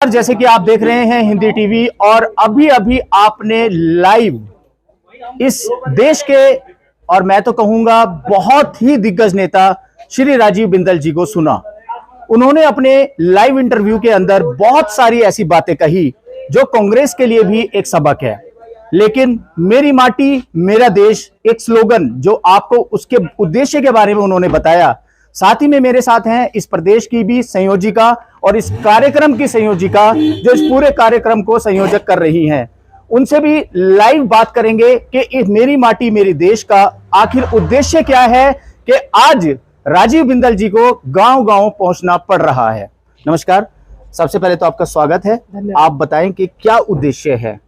जैसे कि आप देख रहे हैं हिंदी टीवी और अभी अभी आपने लाइव इस देश के और मैं तो कहूंगा बहुत ही दिग्गज नेता श्री राजीव बिंदल जी को सुना। उन्होंने अपने लाइव इंटरव्यू के अंदर बहुत सारी ऐसी बातें कही जो कांग्रेस के लिए भी एक सबक है। लेकिन मेरी माटी मेरा देश एक स्लोगन जो आपको उसके उद्देश्य के बारे में उन्होंने बताया। साथ ही में मेरे साथ हैं इस प्रदेश की भी संयोजिका और इस कार्यक्रम की संयोजिका जो इस पूरे कार्यक्रम को संयोजक कर रही हैं। उनसे भी लाइव बात करेंगे कि मेरी माटी मेरी देश का आखिर उद्देश्य क्या है कि आज राजीव बिंदल जी को गांव-गांव पहुंचना पड़ रहा है। नमस्कार, सबसे पहले तो आपका स्वागत है। आप बताएं कि क्या उद्देश्य है।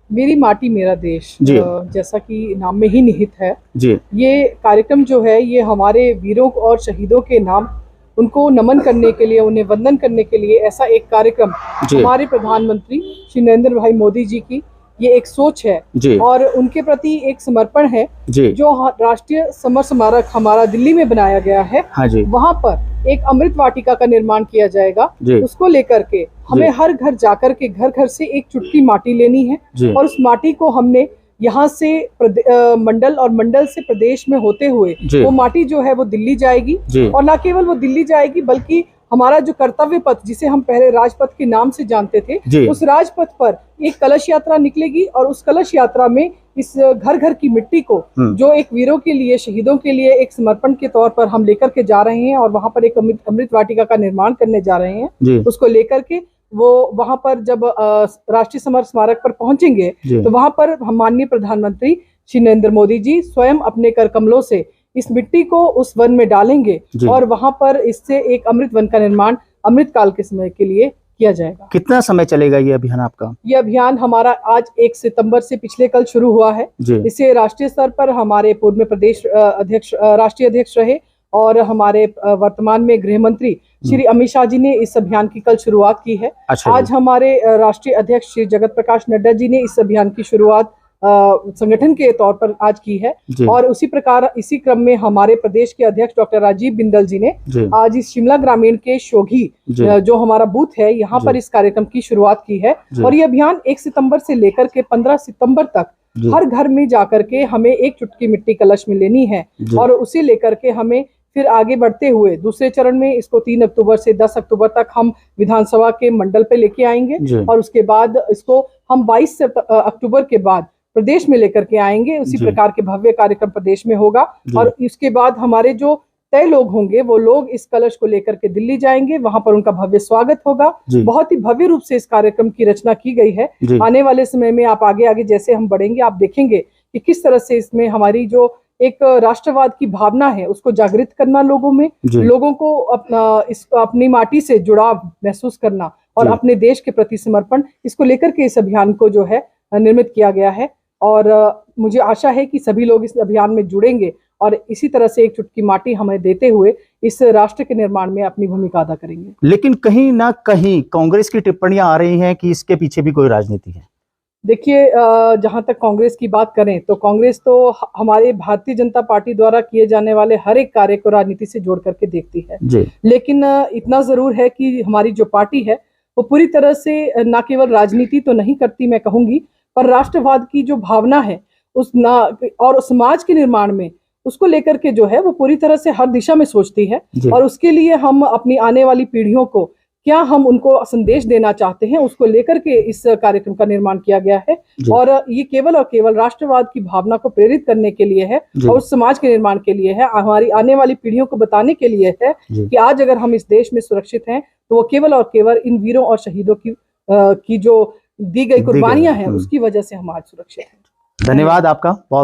मेरी माटी मेरा देश जैसा कि नाम में ही निहित है जी। ये कार्यक्रम जो है ये हमारे वीरों और शहीदों के नाम उनको नमन करने के लिए, उन्हें वंदन करने के लिए ऐसा एक कार्यक्रम हमारे प्रधानमंत्री श्री नरेंद्र भाई मोदी जी की ये एक सोच है और उनके प्रति एक समर्पण है जो राष्ट्रीय समर स्मारक हमारा दिल्ली में बनाया गया है। हाँ जी। वहाँ पर एक अमृत वाटिका का निर्माण किया जाएगा। उसको लेकर के हमें हर घर जाकर के घर घर से एक चुटकी माटी लेनी है और उस माटी को हमने यहाँ से मंडल और मंडल से प्रदेश में होते हुए वो माटी जो है वो दिल्ली जाएगी और न केवल वो दिल्ली जाएगी बल्कि हमारा जो कर्तव्य पथ जिसे हम पहले राजपथ के नाम से जानते थे उस राजपथ पर एक कलश यात्रा निकलेगी और उस कलश यात्रा में इस घर घर की मिट्टी को जो एक वीरों के लिए, शहीदों के लिए एक समर्पण के तौर पर हम लेकर के जा रहे हैं और वहां पर एक अमृत वाटिका का निर्माण करने जा रहे हैं। उसको लेकर के वो वहां पर जब राष्ट्रीय समर स्मारक पर पहुंचेंगे तो वहां पर हम माननीय प्रधानमंत्री श्री नरेंद्र मोदी जी स्वयं अपने कर कमलों से इस मिट्टी को उस वन में डालेंगे और वहां पर इससे एक अमृत वन का निर्माण अमृत काल के समय के लिए किया जाएगा। कितना समय चलेगा ये अभियान आपका? ये अभियान हमारा आज 1 सितंबर से पिछले कल शुरू हुआ है। इसे राष्ट्रीय स्तर पर हमारे पूर्व में प्रदेश अध्यक्ष, राष्ट्रीय अध्यक्ष रहे और हमारे वर्तमान में गृह मंत्री श्री अमित शाह जी ने इस अभियान की कल शुरुआत की है। आज हमारे राष्ट्रीय अध्यक्ष श्री जगत प्रकाश नड्डा जी ने इस अभियान की शुरुआत संगठन के तौर पर आज की है और उसी प्रकार इसी क्रम में हमारे प्रदेश के अध्यक्ष डॉक्टर राजीव बिंदल जी ने आज इस शिमला ग्रामीण के शोघी जो हमारा बूथ है यहाँ पर इस कार्यक्रम की शुरुआत की है और ये अभियान 1 सितंबर से लेकर के 15 सितंबर तक हर घर में जाकर के हमें एक चुटकी मिट्टी कलश में लेनी है और उसे लेकर के हमें फिर आगे बढ़ते हुए दूसरे चरण में इसको 3 अक्टूबर से 10 अक्टूबर तक हम विधानसभा के मंडल पे लेके आएंगे और उसके बाद इसको हम 22 अक्टूबर के बाद प्रदेश में लेकर के आएंगे। उसी प्रकार के भव्य कार्यक्रम प्रदेश में होगा और इसके बाद हमारे जो तय लोग होंगे वो लोग इस कलश को लेकर के दिल्ली जाएंगे, वहां पर उनका भव्य स्वागत होगा। बहुत ही भव्य रूप से इस कार्यक्रम की रचना की गई है। आने वाले समय में आप आगे आगे जैसे हम बढ़ेंगे आप देखेंगे कि किस तरह से इसमें हमारी जो एक राष्ट्रवाद की भावना है उसको जागृत करना, लोगों में लोगों को अपनी माटी से जुड़ाव महसूस करना और अपने देश के प्रति समर्पण, इसको लेकर के इस अभियान को जो है निर्मित किया गया है और मुझे आशा है कि सभी लोग इस अभियान में जुड़ेंगे और इसी तरह से एक चुटकी माटी हमें देते हुए इस राष्ट्र के निर्माण में अपनी भूमिका अदा करेंगे। लेकिन कहीं ना कहीं कांग्रेस की टिप्पणियां आ रही हैं कि इसके पीछे भी कोई राजनीति है। देखिए, जहां तक कांग्रेस की बात करें तो कांग्रेस तो हमारे भारतीय जनता पार्टी द्वारा किए जाने वाले हर एक कार्य को राजनीति से जोड़ करके देखती है। लेकिन इतना जरूर है कि हमारी जो पार्टी है वो पूरी तरह से न केवल राजनीति तो नहीं करती, मैं कहूंगी, पर राष्ट्रवाद की जो भावना है और समाज के निर्माण में उसको लेकर के जो है वो पूरी तरह से हर दिशा में सोचती है और उसके लिए हम अपनी आने वाली पीढ़ियों को क्या हम उनको संदेश देना चाहते हैं उसको लेकर के इस कार्यक्रम का निर्माण किया गया है और ये केवल और केवल राष्ट्रवाद की भावना को प्रेरित करने के लिए है और उस समाज के निर्माण के लिए है, हमारी आने वाली पीढ़ियों को बताने के लिए है कि आज अगर हम इस देश में सुरक्षित हैं तो वो केवल और केवल इन वीरों और शहीदों की जो दी गई कुर्बानियां हैं उसकी वजह से हम आज सुरक्षित हैं। धन्यवाद आपका। बहुत